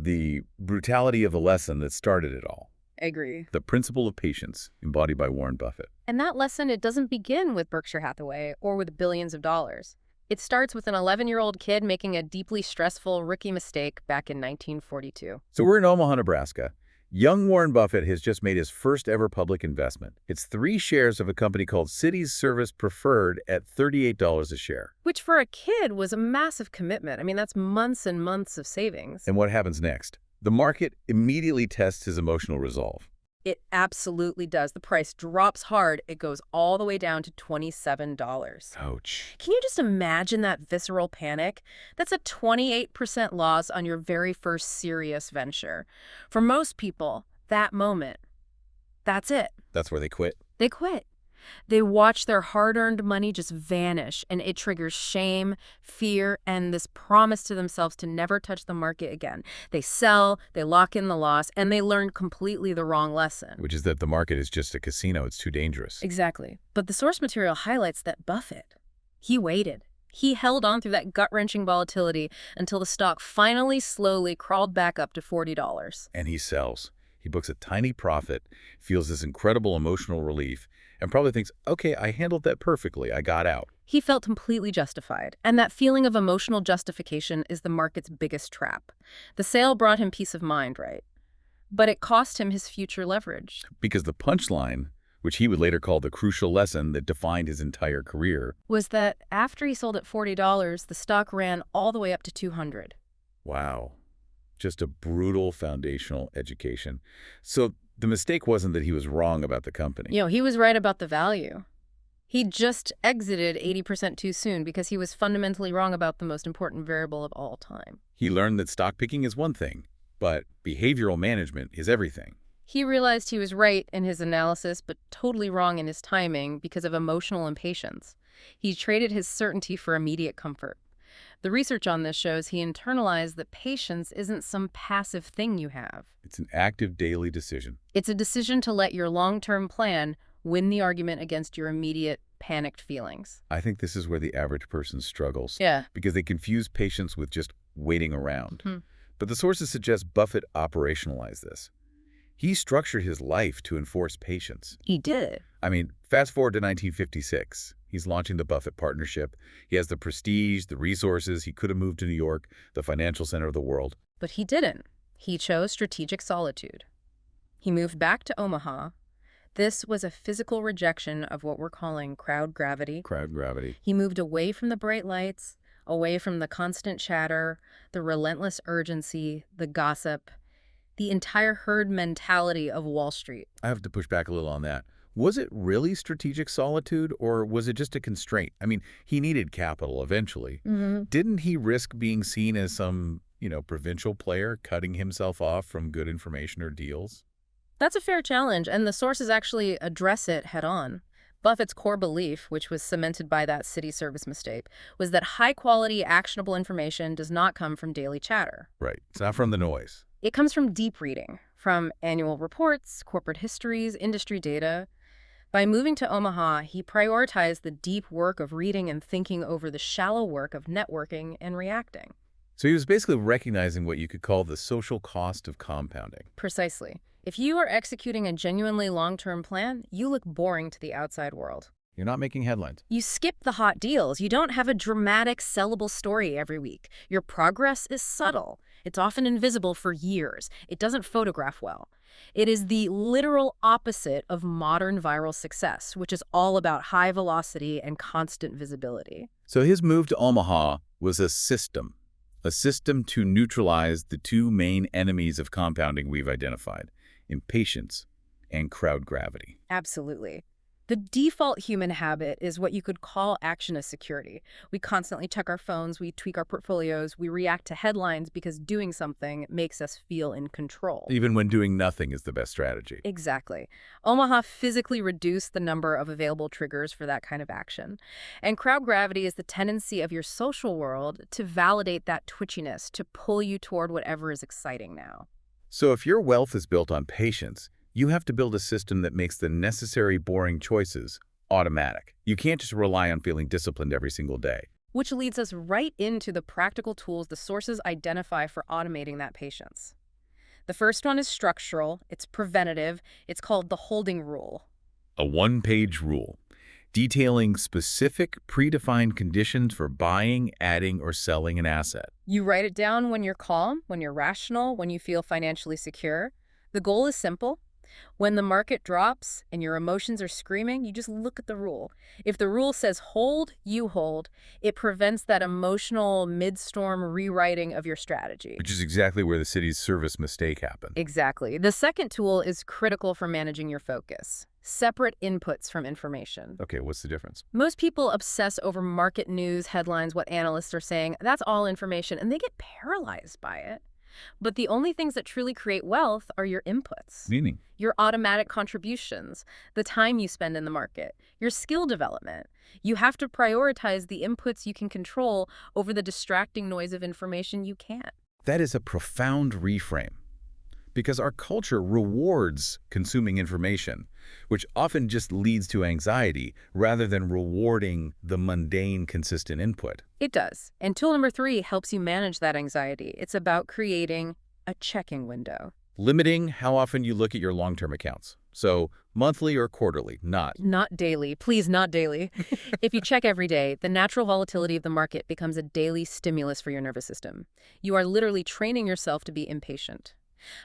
the brutality of the lesson that started it all. I agree. The principle of patience, embodied by Warren Buffett. And that lesson, it doesn't begin with Berkshire Hathaway or with billions of dollars. It starts with an 11-year-old kid making a deeply stressful rookie mistake back in 1942. So we're in Omaha, Nebraska. Young Warren Buffett has just made his first ever public investment. It's 3 shares of a company called Cities Service Preferred at $38 a share. Which for a kid was a massive commitment. I mean, that's months and months of savings. And what happens next? The market immediately tests his emotional resolve. It absolutely does. The price drops hard. It goes all the way down to $27. Ouch. Can you just imagine that visceral panic? That's a 28% loss on your very first serious venture. For most people, that moment, that's it. That's where they quit. They quit. They watch their hard-earned money just vanish, and it triggers shame, fear, and this promise to themselves to never touch the market again. They sell, they lock in the loss, and they learn completely the wrong lesson. Which is that the market is just a casino. It's too dangerous. Exactly. But the source material highlights that Buffett, he waited. He held on through that gut-wrenching volatility until the stock finally slowly crawled back up to $40. And he sells. He books a tiny profit, feels this incredible emotional relief, and probably thinks, okay, I handled that perfectly. I got out. He felt completely justified, and that feeling of emotional justification is the market's biggest trap. The sale brought him peace of mind, right? But it cost him his future leverage. Because the punchline, which he would later call the crucial lesson that defined his entire career, was that after he sold at $40, the stock ran all the way up to $200. Wow. Just a brutal foundational education. So the mistake wasn't that he was wrong about the company. He was right about the value. He just exited 80% too soon because he was fundamentally wrong about the most important variable of all time. He learned that stock picking is one thing, but behavioral management is everything. He realized he was right in his analysis, but totally wrong in his timing because of emotional impatience. He traded his certainty for immediate comfort. The research on this shows he internalized that patience isn't some passive thing you have. It's an active daily decision. It's a decision to let your long-term plan win the argument against your immediate, panicked feelings. I think this is where the average person struggles. Yeah. Because they confuse patience with just waiting around. But the sources suggest Buffett operationalized this. He structured his life to enforce patience. He did. I mean, fast forward to 1956. He's launching the Buffett Partnership. He has the prestige, the resources. He could have moved to New York, the financial center of the world. But he didn't. He chose strategic solitude. He moved back to Omaha. This was a physical rejection of what we're calling crowd gravity. Crowd gravity. He moved away from the bright lights, away from the constant chatter, the relentless urgency, the gossip, the entire herd mentality of Wall Street. I have to push back a little on that. Was it really strategic solitude, or was it just a constraint? I mean, he needed capital eventually. Didn't he risk being seen as some, provincial player cutting himself off from good information or deals? That's a fair challenge, and the sources actually address it head-on. Buffett's core belief, which was cemented by that city service mistake, was that high-quality, actionable information does not come from daily chatter. Right. It's not from the noise. It comes from deep reading, from annual reports, corporate histories, industry data. By moving to Omaha, he prioritized the deep work of reading and thinking over the shallow work of networking and reacting. So he was basically recognizing what you could call the social cost of compounding. Precisely. If you are executing a genuinely long-term plan, you look boring to the outside world. You're not making headlines. You skip the hot deals. You don't have a dramatic, sellable story every week. Your progress is subtle. It's often invisible for years. It doesn't photograph well. It is the literal opposite of modern viral success, which is all about high velocity and constant visibility. So his move to Omaha was a system to neutralize the 2 main enemies of compounding we've identified: impatience and crowd gravity. Absolutely. The default human habit is what you could call action as security. We constantly check our phones, we tweak our portfolios, we react to headlines because doing something makes us feel in control. Even when doing nothing is the best strategy. Exactly. Omaha physically reduced the number of available triggers for that kind of action. And crowd gravity is the tendency of your social world to validate that twitchiness, to pull you toward whatever is exciting now. So if your wealth is built on patience, you have to build a system that makes the necessary boring choices automatic. You can't just rely on feeling disciplined every single day. Which leads us right into the practical tools the sources identify for automating that patience. The first one is structural, it's preventative, it's called the holding rule. A one-page rule detailing specific predefined conditions for buying, adding, or selling an asset. You write it down when you're calm, when you're rational, when you feel financially secure. The goal is simple. When the market drops and your emotions are screaming, you just look at the rule. If the rule says hold, you hold. It prevents that emotional mid-storm rewriting of your strategy. Which is exactly where the city's service mistake happened. Exactly. The second tool is critical for managing your focus. Separate inputs from information. Okay, what's the difference? Most people obsess over market news, headlines, what analysts are saying. That's all information, and they get paralyzed by it. But the only things that truly create wealth are your inputs. Meaning? Your automatic contributions, the time you spend in the market, your skill development. You have to prioritize the inputs you can control over the distracting noise of information you can't. That is a profound reframe. Because our culture rewards consuming information, which often just leads to anxiety rather than rewarding the mundane, consistent input. It does. And tool number 3 helps you manage that anxiety. It's about creating a checking window. Limiting how often you look at your long-term accounts. So monthly or quarterly, not daily. Please, not daily. If you check every day, the natural volatility of the market becomes a daily stimulus for your nervous system. You are literally training yourself to be impatient.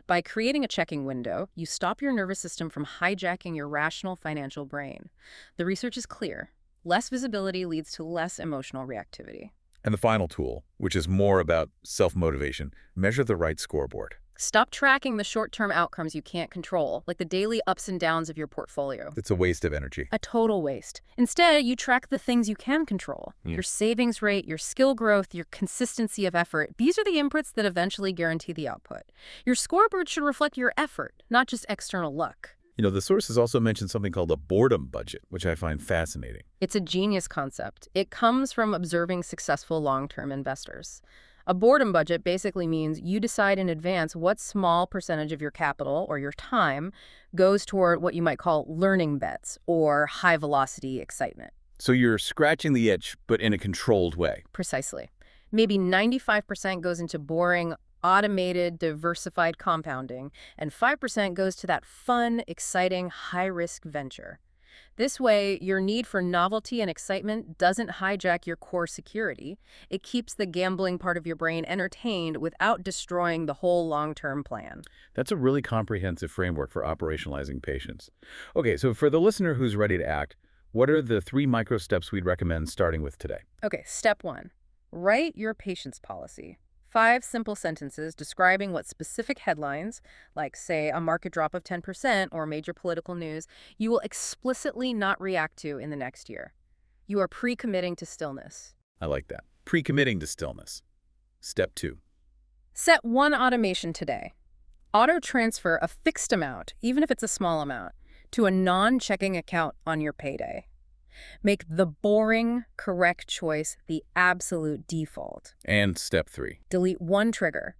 By creating a checking window, you stop your nervous system from hijacking your rational financial brain. The research is clear. Less visibility leads to less emotional reactivity. And the final tool, which is more about self-motivation, measure the right scoreboard. Stop tracking the short-term outcomes you can't control, like the daily ups and downs of your portfolio. It's a waste of energy. A total waste. Instead, you track the things you can control. Your savings rate, your skill growth, your consistency of effort. These are the inputs that eventually guarantee the output. Your scoreboard should reflect your effort, not just external luck. You know, the sources also mention something called a boredom budget, which I find fascinating. It's a genius concept. It comes from observing successful long-term investors. A boredom budget basically means you decide in advance what small percentage of your capital or your time goes toward what you might call learning bets or high-velocity excitement. So you're scratching the itch, but in a controlled way. Precisely. Maybe 95% goes into boring, automated, diversified compounding, and 5% goes to that fun, exciting, high-risk venture. This way, your need for novelty and excitement doesn't hijack your core security. It keeps the gambling part of your brain entertained without destroying the whole long-term plan. That's a really comprehensive framework for operationalizing patience. Okay, so for the listener who's ready to act, what are the 3 micro steps we'd recommend starting with today? Okay, step 1. Write your patience policy. 5 simple sentences describing what specific headlines, like, say, a market drop of 10% or major political news, you will explicitly not react to in the next year. You are pre-committing to stillness. I like that. Pre-committing to stillness. Step 2. Set one automation today. Auto-transfer a fixed amount, even if it's a small amount, to a non-checking account on your payday. Make the boring, correct choice the absolute default. And step 3. Delete one trigger.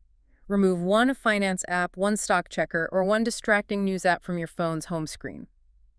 Remove one finance app, one stock checker, or one distracting news app from your phone's home screen.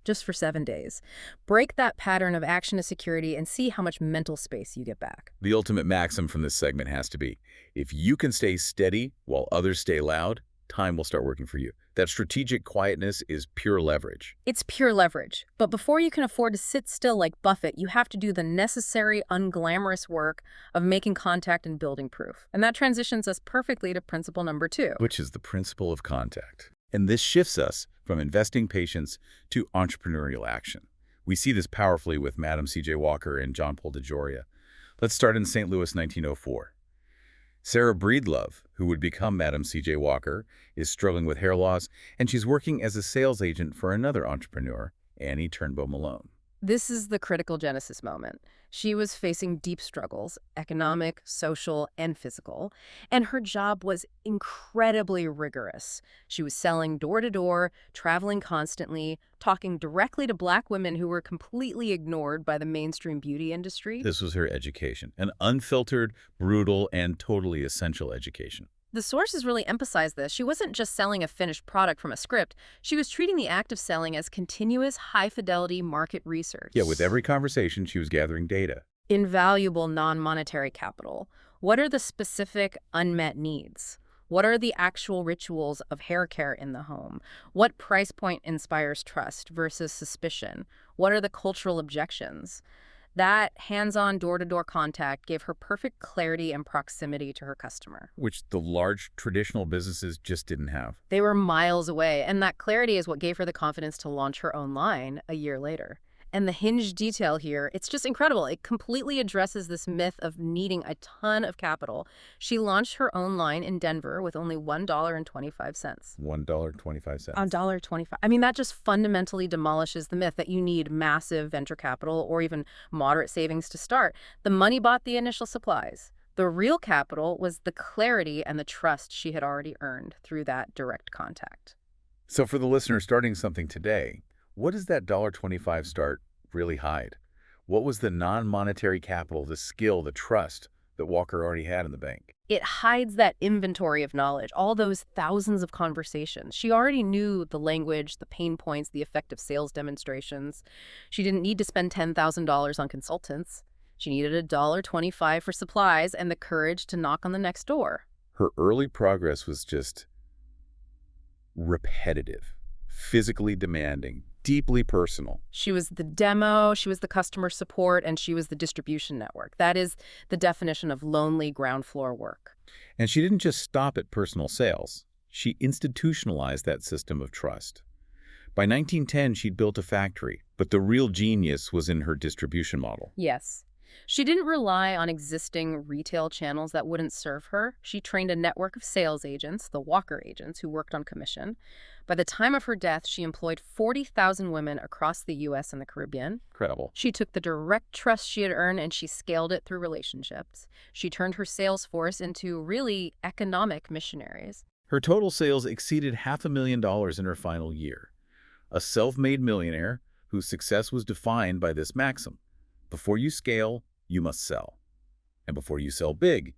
Just for 7 days. Break that pattern of action to security and see how much mental space you get back. The ultimate maxim from this segment has to be, if you can stay steady while others stay loud, time will start working for you. That strategic quietness is pure leverage. It's pure leverage. But before you can afford to sit still like Buffett, you have to do the necessary, unglamorous work of making contact and building proof. And that transitions us perfectly to principle number 2. Which is the principle of contact. And this shifts us from investing patience to entrepreneurial action. We see this powerfully with Madam C.J. Walker and John Paul DeJoria. Let's start in St. Louis, 1904. Sarah Breedlove, who would become Madam C.J. Walker, is struggling with hair loss, and she's working as a sales agent for another entrepreneur, Annie Turnbow Malone. This is the critical genesis moment. She was facing deep struggles, economic, social, and physical, and her job was incredibly rigorous. She was selling door to door, traveling constantly, talking directly to Black women who were completely ignored by the mainstream beauty industry. This was her education, an unfiltered, brutal, and totally essential education. The sources really emphasize this. She wasn't just selling a finished product from a script. She was treating the act of selling as continuous, high-fidelity market research. Yeah, with every conversation, she was gathering data. Invaluable non-monetary capital. What are the specific unmet needs? What are the actual rituals of hair care in the home? What price point inspires trust versus suspicion? What are the cultural objections? That hands-on door-to-door contact gave her perfect clarity and proximity to her customer. Which the large traditional businesses just didn't have. They were miles away, and that clarity is what gave her the confidence to launch her own line a year later. And the Hinge detail here, it's just incredible. It completely addresses this myth of needing a ton of capital. She launched her own line in Denver with only $1.25. $1.25. $1.25. I mean, that just fundamentally demolishes the myth that you need massive venture capital or even moderate savings to start. The money bought the initial supplies. The real capital was the clarity and the trust she had already earned through that direct contact. So for the listener starting something today, what does that $1.25 start really hide? What was the non-monetary capital, the skill, the trust that Walker already had in the bank? It hides that inventory of knowledge, all those thousands of conversations. She already knew the language, the pain points, the effective sales demonstrations. She didn't need to spend $10,000 on consultants. She needed $1.25 for supplies and the courage to knock on the next door. Her early progress was just repetitive, physically demanding, deeply personal. She was the demo, she was the customer support, and she was the distribution network. That is the definition of lonely ground floor work. And she didn't just stop at personal sales. She institutionalized that system of trust. By 1910, she'd built a factory, but the real genius was in her distribution model. Yes. She didn't rely on existing retail channels that wouldn't serve her. She trained a network of sales agents, the Walker agents, who worked on commission. By the time of her death, she employed 40,000 women across the U.S. and the Caribbean. Incredible. She took the direct trust she had earned and she scaled it through relationships. She turned her sales force into really economic missionaries. Her total sales exceeded $500,000 in her final year. A self-made millionaire whose success was defined by this maxim: before you scale, you must sell. And before you sell big,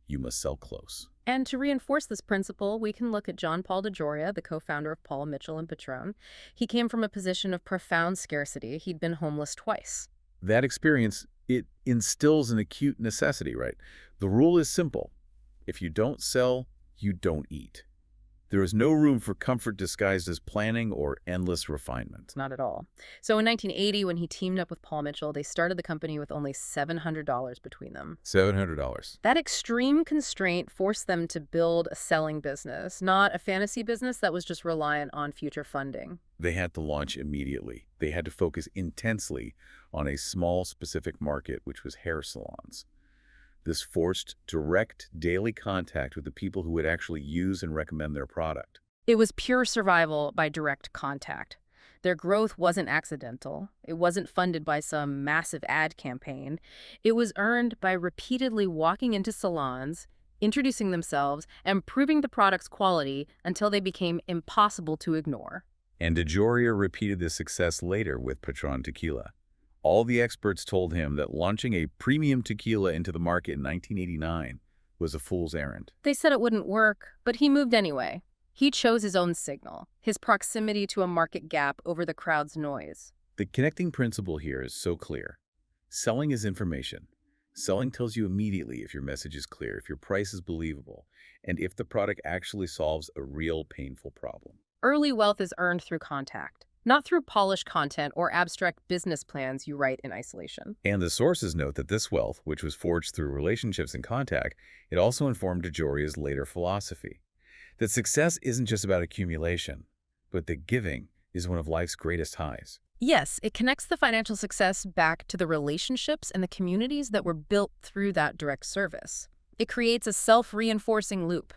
you must sell close. And to reinforce this principle, we can look at John Paul DeJoria, the co-founder of Paul Mitchell and Patron. He came from a position of profound scarcity. He'd been homeless twice. That experience, it instills an acute necessity, right? The rule is simple. If you don't sell, you don't eat. There is no room for comfort disguised as planning or endless refinement. Not at all. So in 1980, when he teamed up with Paul Mitchell, they started the company with only $700 between them. $700. That extreme constraint forced them to build a selling business, not a fantasy business that was just reliant on future funding. They had to launch immediately. They had to focus intensely on a small, specific market, which was hair salons. This forced direct daily contact with the people who would actually use and recommend their product. It was pure survival by direct contact. Their growth wasn't accidental. It wasn't funded by some massive ad campaign. It was earned by repeatedly walking into salons, introducing themselves, and proving the product's quality until they became impossible to ignore. And DeJoria repeated this success later with Patron Tequila. All the experts told him that launching a premium tequila into the market in 1989 was a fool's errand. They said it wouldn't work, but he moved anyway. He chose his own signal, his proximity to a market gap over the crowd's noise. The connecting principle here is so clear. Selling is information. Selling tells you immediately if your message is clear, if your price is believable, and if the product actually solves a real painful problem. Early wealth is earned through contact, not through polished content or abstract business plans you write in isolation. And the sources note that this wealth, which was forged through relationships and contact, it also informed DeJoria's later philosophy. That success isn't just about accumulation, but that giving is one of life's greatest highs. Yes, it connects the financial success back to the relationships and the communities that were built through that direct service. It creates a self-reinforcing loop.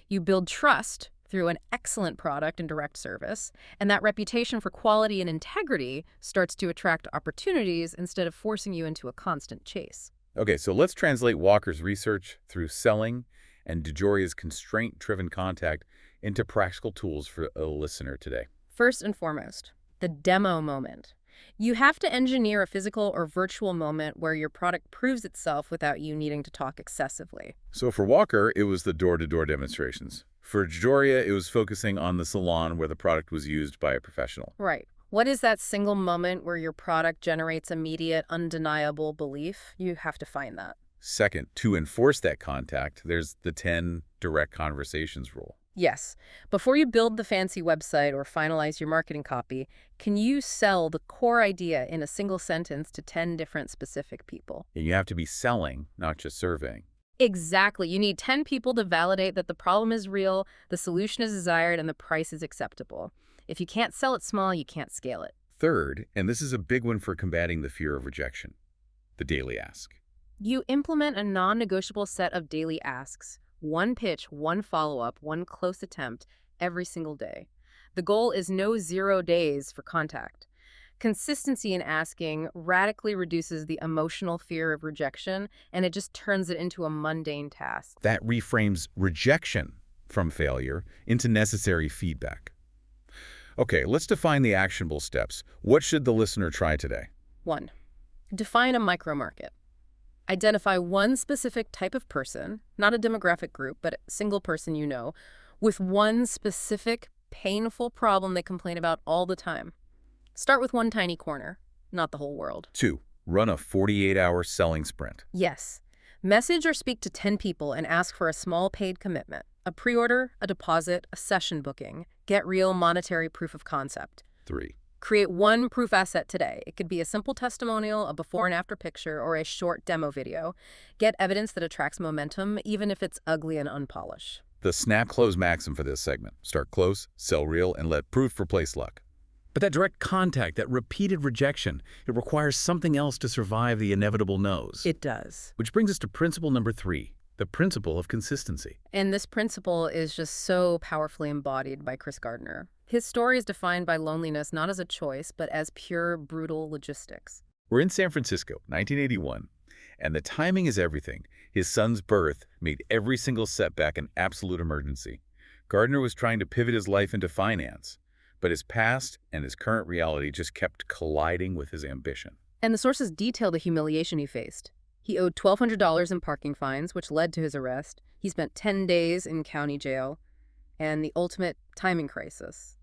You build trust through an excellent product and direct service, and that reputation for quality and integrity starts to attract opportunities instead of forcing you into a constant chase. Okay, so let's translate Walker's research through selling and DeJoria's constraint-driven contact into practical tools for a listener today. First and foremost, the demo moment. You have to engineer a physical or virtual moment where your product proves itself without you needing to talk excessively. So for Walker, it was the door-to-door demonstrations. For DeJoria, it was focusing on the salon where the product was used by a professional. Right. What is that single moment where your product generates immediate, undeniable belief? You have to find that. Second, to enforce that contact, there's the 10 direct conversations rule. Yes. Before you build the fancy website or finalize your marketing copy, can you sell the core idea in a single sentence to 10 different specific people? And you have to be selling, not just surveying. Exactly. You need 10 people to validate that the problem is real, the solution is desired, and the price is acceptable. If you can't sell it small, you can't scale it. Third, and this is a big one for combating the fear of rejection, the daily ask. You implement a non-negotiable set of daily asks. One pitch, one follow-up, one close attempt every single day. The goal is no 0 days for contact. Consistency in asking radically reduces the emotional fear of rejection, and it just turns it into a mundane task. That reframes rejection from failure into necessary feedback. Okay, let's define the actionable steps. What should the listener try today? 1. Define a micromarket. Identify one specific type of person, not a demographic group, but a single person you know, with one specific, painful problem they complain about all the time. Start with one tiny corner, not the whole world. 2. Run a 48-hour selling sprint. Yes. Message or speak to 10 people and ask for a small paid commitment. A pre-order, a deposit, a session booking. Get real monetary proof of concept. 3. Create one proof asset today. It could be a simple testimonial, a before and after picture, or a short demo video. Get evidence that attracts momentum, even if it's ugly and unpolished. The snap close maxim for this segment. Start close, sell real, and let proof replace luck. But that direct contact, that repeated rejection, it requires something else to survive the inevitable no's. It does. Which brings us to principle number 3, the principle of consistency. And this principle is just so powerfully embodied by Chris Gardner. His story is defined by loneliness not as a choice, but as pure, brutal logistics. We're in San Francisco, 1981, and the timing is everything. His son's birth made every single setback an absolute emergency. Gardner was trying to pivot his life into finance, but his past and his current reality just kept colliding with his ambition. And the sources detail the humiliation he faced. He owed $1,200 in parking fines, which led to his arrest. He spent 10 days in county jail, and the ultimate timing crisis.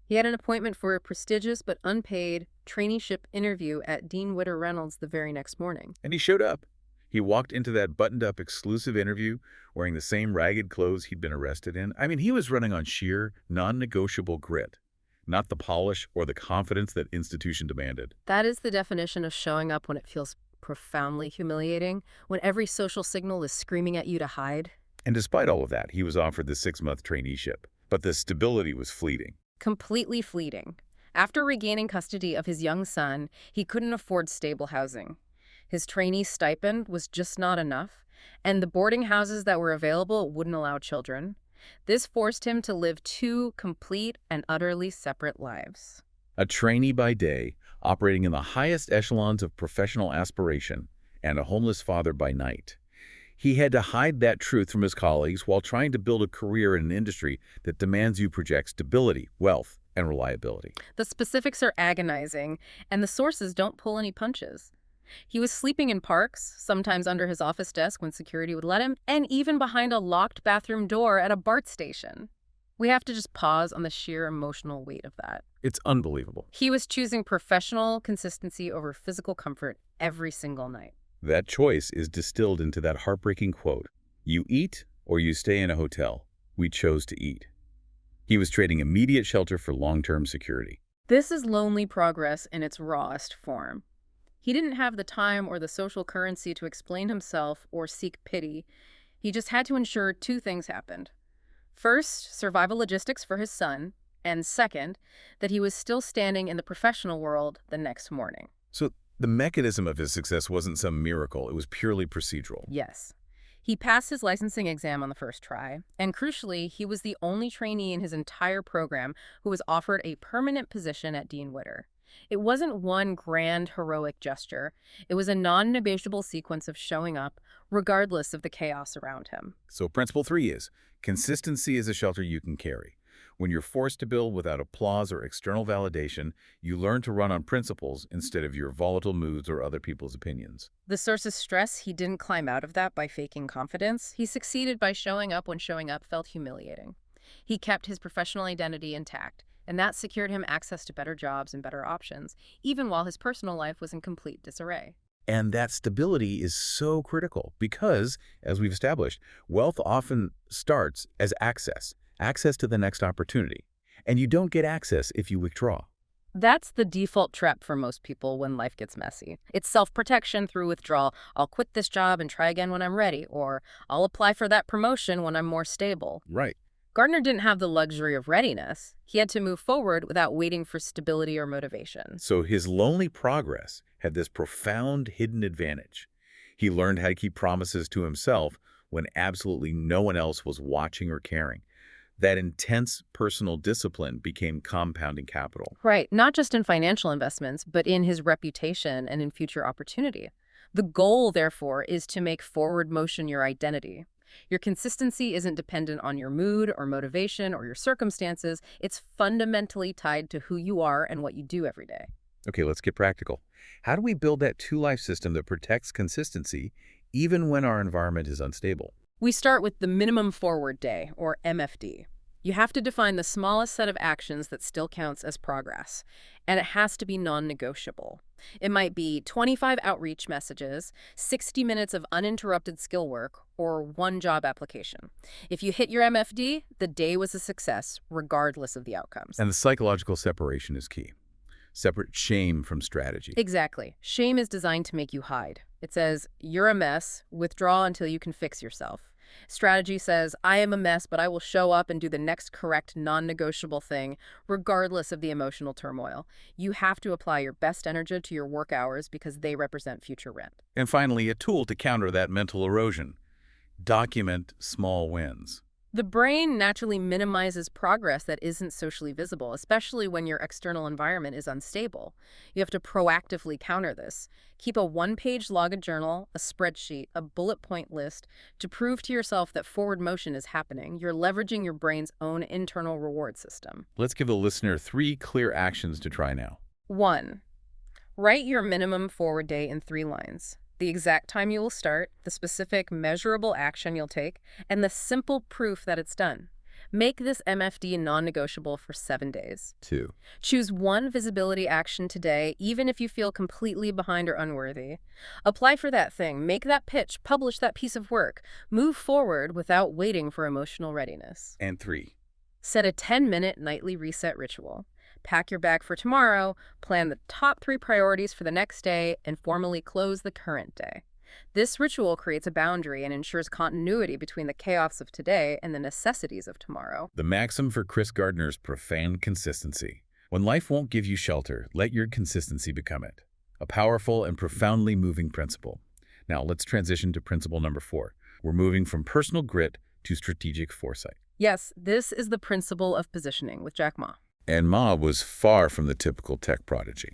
He had an appointment for a prestigious but unpaid traineeship interview at Dean Witter Reynolds the very next morning. And he showed up. He walked into that buttoned-up exclusive interview wearing the same ragged clothes he'd been arrested in. I mean, he was running on sheer, non-negotiable grit, not the polish or the confidence that institution demanded. That is the definition of showing up when it feels profoundly humiliating, when every social signal is screaming at you to hide. And despite all of that, he was offered the 6-month traineeship. But the stability was fleeting. Completely fleeting. After regaining custody of his young son, he couldn't afford stable housing. His trainee stipend was just not enough, and the boarding houses that were available wouldn't allow children. This forced him to live 2 complete and utterly separate lives. A trainee by day, operating in the highest echelons of professional aspiration, and a homeless father by night. He had to hide that truth from his colleagues while trying to build a career in an industry that demands you project stability, wealth, and reliability. The specifics are agonizing, and the sources don't pull any punches. He was sleeping in parks, sometimes under his office desk when security would let him, and even behind a locked bathroom door at a BART station. We have to just pause on the sheer emotional weight of that. It's unbelievable. He was choosing professional consistency over physical comfort every single night. That choice is distilled into that heartbreaking quote, "You eat or you stay in a hotel. We chose to eat." He was trading immediate shelter for long-term security. This is lonely progress in its rawest form. He didn't have the time or the social currency to explain himself or seek pity. He just had to ensure 2 things happened. First, survival logistics for his son, and second, that he was still standing in the professional world the next morning. So the mechanism of his success wasn't some miracle. It was purely procedural. Yes. He passed his licensing exam on the first try, and crucially, he was the only trainee in his entire program who was offered a permanent position at Dean Witter. It wasn't one grand, heroic gesture. It was a non-negotiable sequence of showing up, regardless of the chaos around him. So principle 3 is, consistency is a shelter you can carry. When you're forced to build without applause or external validation, you learn to run on principles instead of your volatile moods or other people's opinions. The sources stress he didn't climb out of that by faking confidence. He succeeded by showing up when showing up felt humiliating. He kept his professional identity intact, and that secured him access to better jobs and better options, even while his personal life was in complete disarray. And that stability is so critical because, as we've established, wealth often starts as access to the next opportunity. And you don't get access if you withdraw. That's the default trap for most people when life gets messy. It's self-protection through withdrawal. I'll quit this job and try again when I'm ready, or I'll apply for that promotion when I'm more stable. Right. Gardner didn't have the luxury of readiness. He had to move forward without waiting for stability or motivation. So his lonely progress had this profound hidden advantage. He learned how to keep promises to himself when absolutely no one else was watching or caring. That intense personal discipline became compounding capital. Right, not just in financial investments, but in his reputation and in future opportunity. The goal, therefore, is to make forward motion your identity. Your consistency isn't dependent on your mood or motivation or your circumstances. It's fundamentally tied to who you are and what you do every day. Okay, let's get practical. How do we build that two-life system that protects consistency even when our environment is unstable? We start with the minimum forward day, or MFD. You have to define the smallest set of actions that still counts as progress, and it has to be non-negotiable. It might be 25 outreach messages, 60 minutes of uninterrupted skill work, or one job application. If you hit your MFD, the day was a success, regardless of the outcomes. And the psychological separation is key. Separate shame from strategy. Exactly. Shame is designed to make you hide. It says, you're a mess, withdraw until you can fix yourself. Strategy says, I am a mess, but I will show up and do the next correct, non-negotiable thing, regardless of the emotional turmoil. You have to apply your best energy to your work hours because they represent future rent. And finally, a tool to counter that mental erosion. Document small wins. The brain naturally minimizes progress that isn't socially visible, especially when your external environment is unstable. You have to proactively counter this. Keep a one-page login journal, a spreadsheet, a bullet point list to prove to yourself that forward motion is happening. You're leveraging your brain's own internal reward system. Let's give the listener 3 clear actions to try now. 1. Write your minimum forward day in 3 lines. The exact time you will start, the specific measurable action you'll take, and the simple proof that it's done. Make this MFD non-negotiable for 7 days. 2. Choose one visibility action today, even if you feel completely behind or unworthy. Apply for that thing, make that pitch, publish that piece of work. Move forward without waiting for emotional readiness. And 3. Set a 10-minute nightly reset ritual. Pack your bag for tomorrow, plan the top 3 priorities for the next day, and formally close the current day. This ritual creates a boundary and ensures continuity between the chaos of today and the necessities of tomorrow. The maxim for Chris Gardner's profound consistency. When life won't give you shelter, let your consistency become it. A powerful and profoundly moving principle. Now let's transition to principle number 4. We're moving from personal grit to strategic foresight. Yes, this is the principle of positioning with Jack Ma. And Ma was far from the typical tech prodigy.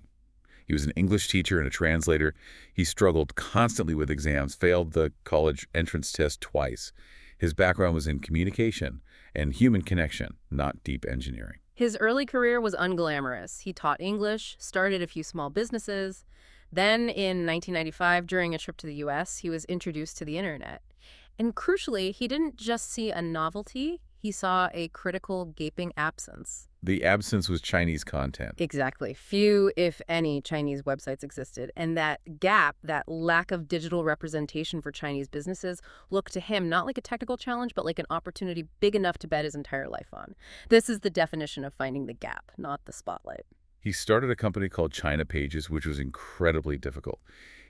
He was an English teacher and a translator. He struggled constantly with exams, failed the college entrance test twice. His background was in communication and human connection, not deep engineering. His early career was unglamorous. He taught English, started a few small businesses. Then, in 1995, during a trip to the U.S., he was introduced to the internet. And crucially, he didn't just see a novelty, he saw a critical, gaping absence. The absence was Chinese content. Exactly. Few, if any, Chinese websites existed. And that gap, that lack of digital representation for Chinese businesses, looked to him not like a technical challenge, but like an opportunity big enough to bet his entire life on. This is the definition of finding the gap, not the spotlight. He started a company called China Pages, which was incredibly difficult.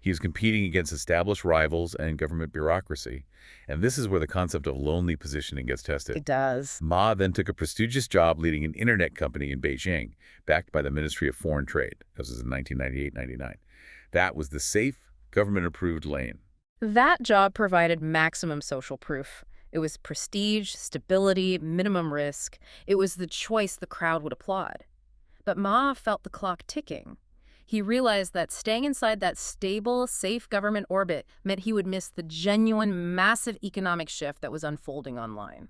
He was competing against established rivals and government bureaucracy. And this is where the concept of lonely positioning gets tested. It does. Ma then took a prestigious job leading an internet company in Beijing, backed by the Ministry of Foreign Trade. This was in 1998-99. That was the safe, government-approved lane. That job provided maximum social proof. It was prestige, stability, minimum risk. It was the choice the crowd would applaud. But Ma felt the clock ticking. He realized that staying inside that stable, safe government orbit meant he would miss the genuine, massive economic shift that was unfolding online.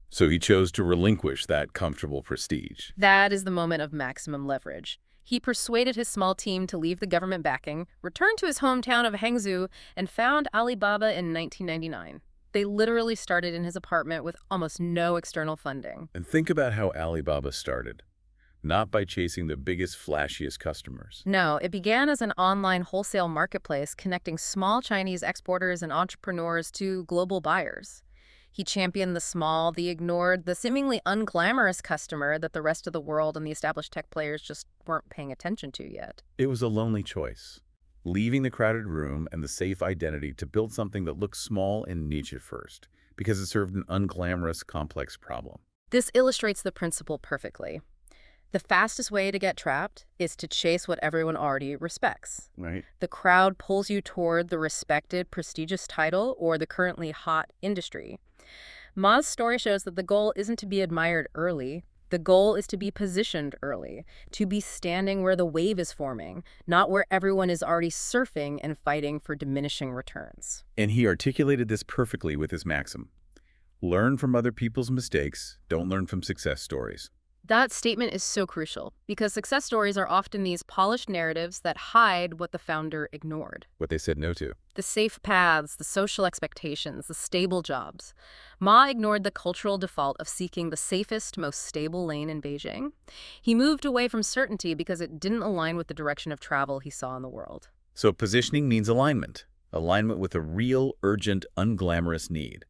So he chose to relinquish that comfortable prestige. That is the moment of maximum leverage. He persuaded his small team to leave the government backing, returned to his hometown of Hangzhou, and found Alibaba in 1999. They literally started in his apartment with almost no external funding. And think about how Alibaba started. not by chasing the biggest, flashiest customers. No, it began as an online wholesale marketplace connecting small Chinese exporters and entrepreneurs to global buyers. He championed the small, the ignored, the seemingly unglamorous customer that the rest of the world and the established tech players just weren't paying attention to yet. It was a lonely choice, leaving the crowded room and the safe identity to build something that looked small and niche at first, because it served an unglamorous, complex problem. This illustrates the principle perfectly. The fastest way to get trapped is to chase what everyone already respects. Right. The crowd pulls you toward the respected, prestigious title or the currently hot industry. Ma's story shows that the goal isn't to be admired early. The goal is to be positioned early, to be standing where the wave is forming, not where everyone is already surfing and fighting for diminishing returns. And he articulated this perfectly with his maxim: learn from other people's mistakes, don't learn from success stories. That statement is so crucial because success stories are often these polished narratives that hide what the founder ignored. What they said no to. The safe paths, the social expectations, the stable jobs. Ma ignored the cultural default of seeking the safest, most stable lane in Beijing. He moved away from certainty because it didn't align with the direction of travel he saw in the world. So positioning means alignment. Alignment with a real, urgent, unglamorous need.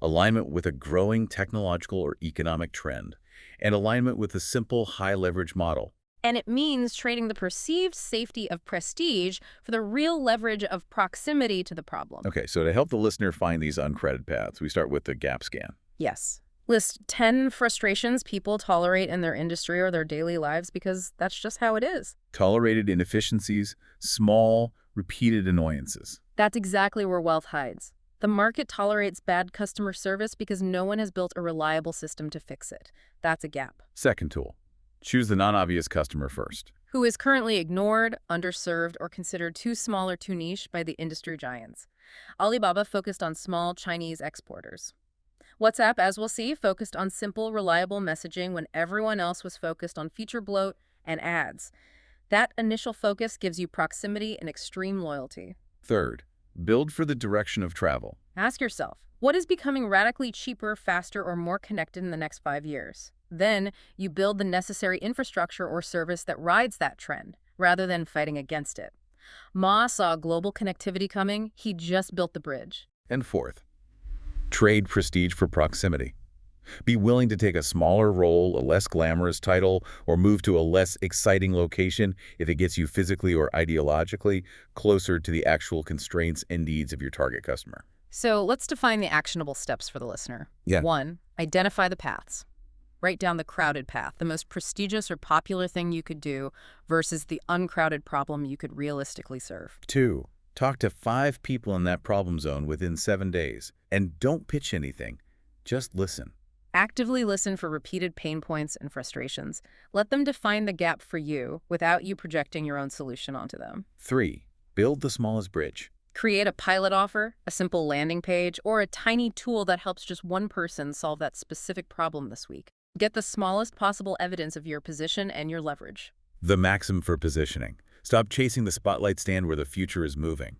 Alignment with a growing technological or economic trend. And alignment with a simple, high-leverage model. And it means trading the perceived safety of prestige for the real leverage of proximity to the problem. Okay, so to help the listener find these uncredited paths, we start with the gap scan. Yes. List 10 frustrations people tolerate in their industry or their daily lives because that's just how it is. Tolerated inefficiencies, small, repeated annoyances. That's exactly where wealth hides. The market tolerates bad customer service because no one has built a reliable system to fix it. That's a gap. Second tool, choose the non-obvious customer first. Who is currently ignored, underserved, or considered too small or too niche by the industry giants. Alibaba focused on small Chinese exporters. WhatsApp, as we'll see, focused on simple, reliable messaging when everyone else was focused on feature bloat and ads. That initial focus gives you proximity and extreme loyalty. Third, build for the direction of travel. Ask yourself, what is becoming radically cheaper, faster, or more connected in the next 5 years? Then you build the necessary infrastructure or service that rides that trend, rather than fighting against it. Ma saw global connectivity coming. He just built the bridge. And fourth, trade prestige for proximity. Be willing to take a smaller role, a less glamorous title, or move to a less exciting location if it gets you physically or ideologically closer to the actual constraints and needs of your target customer. So let's define the actionable steps for the listener. Yeah. 1, identify the paths. Write down the crowded path, the most prestigious or popular thing you could do versus the uncrowded problem you could realistically serve. 2, talk to 5 people in that problem zone within 7 days. And don't pitch anything. Just listen. Actively listen for repeated pain points and frustrations. Let them define the gap for you without you projecting your own solution onto them. 3, build the smallest bridge. Create a pilot offer, a simple landing page, or a tiny tool that helps just one person solve that specific problem this week. Get the smallest possible evidence of your position and your leverage. The maxim for positioning. Stop chasing the spotlight stand where the future is moving.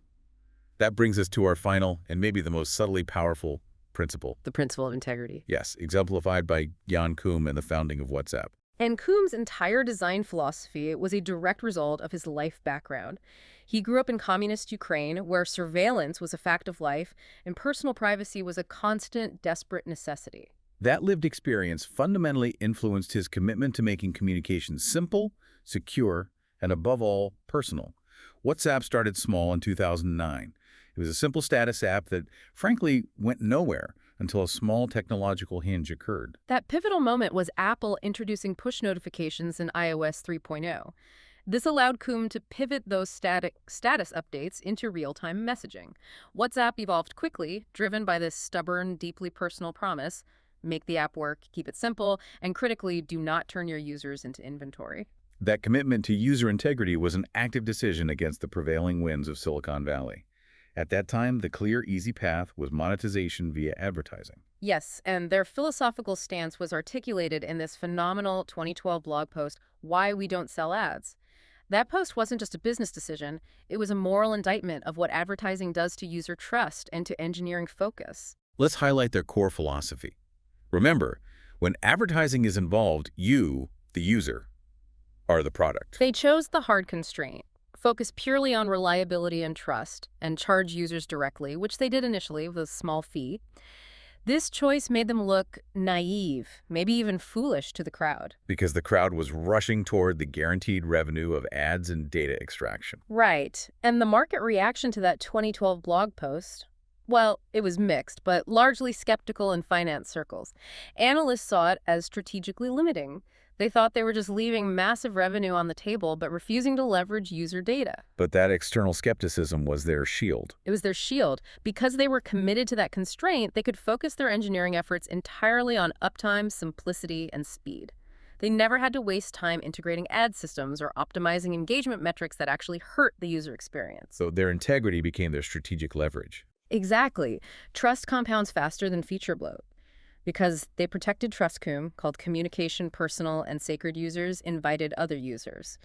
That brings us to our final and maybe the most subtly powerful principle. The principle of integrity. Yes, exemplified by Jan Koum and the founding of WhatsApp. And Koum's entire design philosophy was a direct result of his life background. He grew up in communist Ukraine, where surveillance was a fact of life and personal privacy was a constant, desperate necessity. That lived experience fundamentally influenced his commitment to making communications simple, secure, and above all, personal. WhatsApp started small in 2009. It was a simple status app that, frankly, went nowhere until a small technological hinge occurred. That pivotal moment was Apple introducing push notifications in iOS 3.0. This allowed Koum to pivot those status updates into real-time messaging. WhatsApp evolved quickly, driven by this stubborn, deeply personal promise: make the app work, keep it simple, and critically, do not turn your users into inventory. That commitment to user integrity was an active decision against the prevailing winds of Silicon Valley. At that time, the clear, easy path was monetization via advertising. Yes, and their philosophical stance was articulated in this phenomenal 2012 blog post, Why We Don't Sell Ads. That post wasn't just a business decision, it was a moral indictment of what advertising does to user trust and to engineering focus. Let's highlight their core philosophy. Remember, when advertising is involved, you, the user, are the product. They chose the hard constraint, focus purely on reliability and trust, and charge users directly, which they did initially with a small fee. This choice made them look naive, maybe even foolish to the crowd. Because the crowd was rushing toward the guaranteed revenue of ads and data extraction. Right. And the market reaction to that 2012 blog post, well, it was mixed, but largely skeptical in finance circles. Analysts saw it as strategically limiting. They thought they were just leaving massive revenue on the table, but refusing to leverage user data. But that external skepticism was their shield. It was their shield. Because they were committed to that constraint, they could focus their engineering efforts entirely on uptime, simplicity, and speed. They never had to waste time integrating ad systems or optimizing engagement metrics that actually hurt the user experience. So their integrity became their strategic leverage. Exactly. Trust compounds faster than feature bloat. Because they protected TrustComm, called communication, personal, and sacred users, invited other users.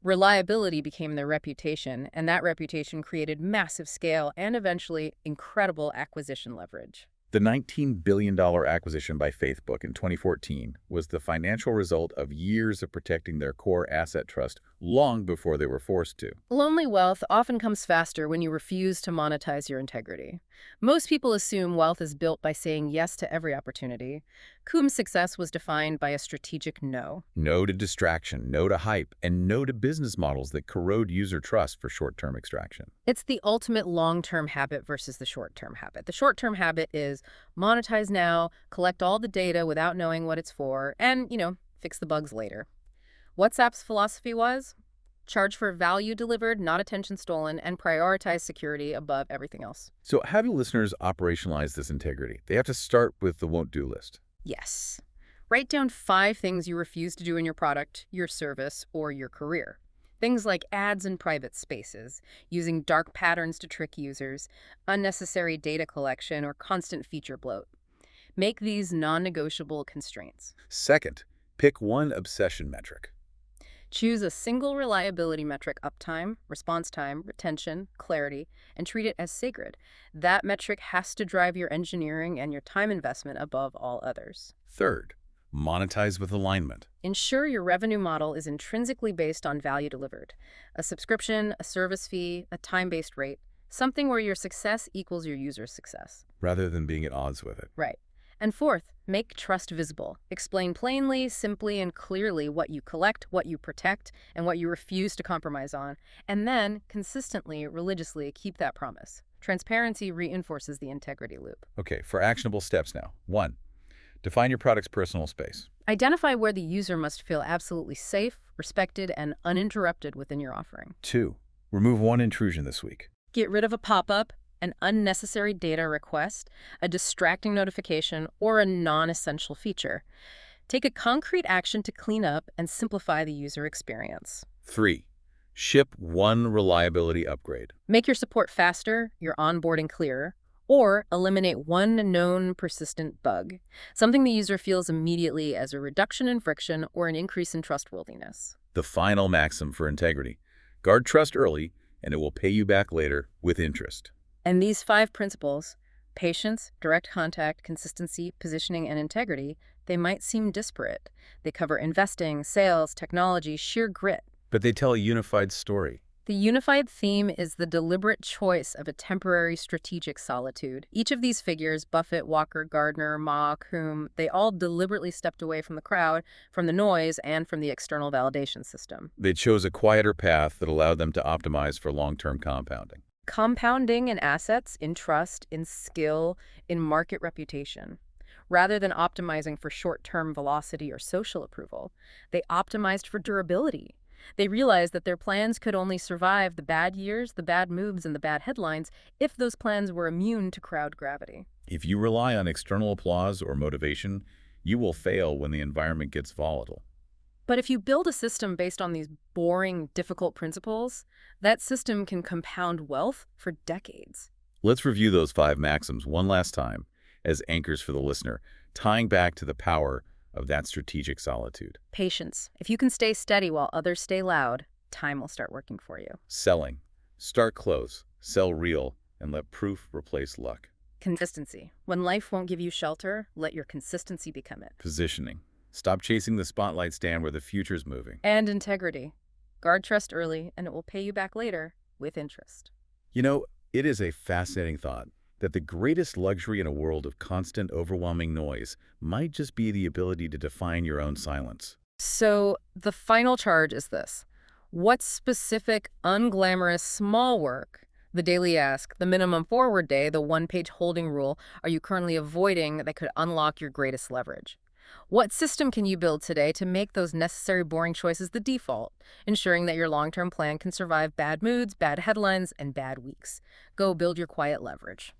Reliability became their reputation, and that reputation created massive scale and eventually incredible acquisition leverage. The $19 billion acquisition by Facebook in 2014 was the financial result of years of protecting their core asset trust long before they were forced to. Lonely wealth often comes faster when you refuse to monetize your integrity. Most people assume wealth is built by saying yes to every opportunity. Coom's success was defined by a strategic no. No to distraction, no to hype, and no to business models that corrode user trust for short-term extraction. It's the ultimate long-term habit versus the short-term habit. The short-term habit is monetize now, collect all the data without knowing what it's for, and, fix the bugs later. WhatsApp's philosophy was charge for value delivered, not attention stolen, and prioritize security above everything else. So how do listeners operationalize this integrity? They have to start with the won't-do list. Yes. Write down 5 things you refuse to do in your product, your service, or your career. Things like ads in private spaces, using dark patterns to trick users, unnecessary data collection, or constant feature bloat. Make these non-negotiable constraints. Second, pick one obsession metric. Choose a single reliability metric: uptime, response time, retention, clarity, and treat it as sacred. That metric has to drive your engineering and your time investment above all others. Third, monetize with alignment. Ensure your revenue model is intrinsically based on value delivered. A subscription, a service fee, a time-based rate. Something where your success equals your user's success. Rather than being at odds with it. Right. And fourth, make trust visible. Explain plainly, simply, and clearly what you collect, what you protect, and what you refuse to compromise on. And then, consistently, religiously, keep that promise. Transparency reinforces the integrity loop. Okay, for actionable steps now. 1. Define your product's personal space. Identify where the user must feel absolutely safe, respected, and uninterrupted within your offering. 2. Remove one intrusion this week. Get rid of a pop-up, an unnecessary data request, a distracting notification, or a non-essential feature. Take a concrete action to clean up and simplify the user experience. 3. Ship one reliability upgrade. Make your support faster, your onboarding clearer, or eliminate one known persistent bug, something the user feels immediately as a reduction in friction or an increase in trustworthiness. The final maxim for integrity. Guard trust early, and it will pay you back later with interest. And these 5 principles, patience, direct contact, consistency, positioning, and integrity, they might seem disparate. They cover investing, sales, technology, sheer grit. But they tell a unified story. The unified theme is the deliberate choice of a temporary strategic solitude. Each of these figures, Buffett, Walker, Gardner, Ma, Coombe, they all deliberately stepped away from the crowd, from the noise, and from the external validation system. They chose a quieter path that allowed them to optimize for long-term compounding. Compounding in assets, in trust, in skill, in market reputation. Rather than optimizing for short-term velocity or social approval, they optimized for durability. They realized that their plans could only survive the bad years, the bad moves, and the bad headlines if those plans were immune to crowd gravity. If you rely on external applause or motivation, you will fail when the environment gets volatile. But if you build a system based on these boring, difficult principles, that system can compound wealth for decades. Let's review those 5 maxims one last time as anchors for the listener, tying back to the power of that strategic solitude. Patience. If you can stay steady while others stay loud, time will start working for you. Selling. Start close, sell real, and let proof replace luck. Consistency. When life won't give you shelter, let your consistency become it. Positioning. Stop chasing the spotlight, stand where the future's moving. And integrity. Guard trust early, and it will pay you back later with interest. You know, it is a fascinating thought that the greatest luxury in a world of constant, overwhelming noise might just be the ability to define your own silence. So the final charge is this. What specific, unglamorous, small work, the daily ask, the minimum forward day, the one-page holding rule, are you currently avoiding that could unlock your greatest leverage? What system can you build today to make those necessary boring choices the default, ensuring that your long-term plan can survive bad moods, bad headlines, and bad weeks? Go build your quiet leverage.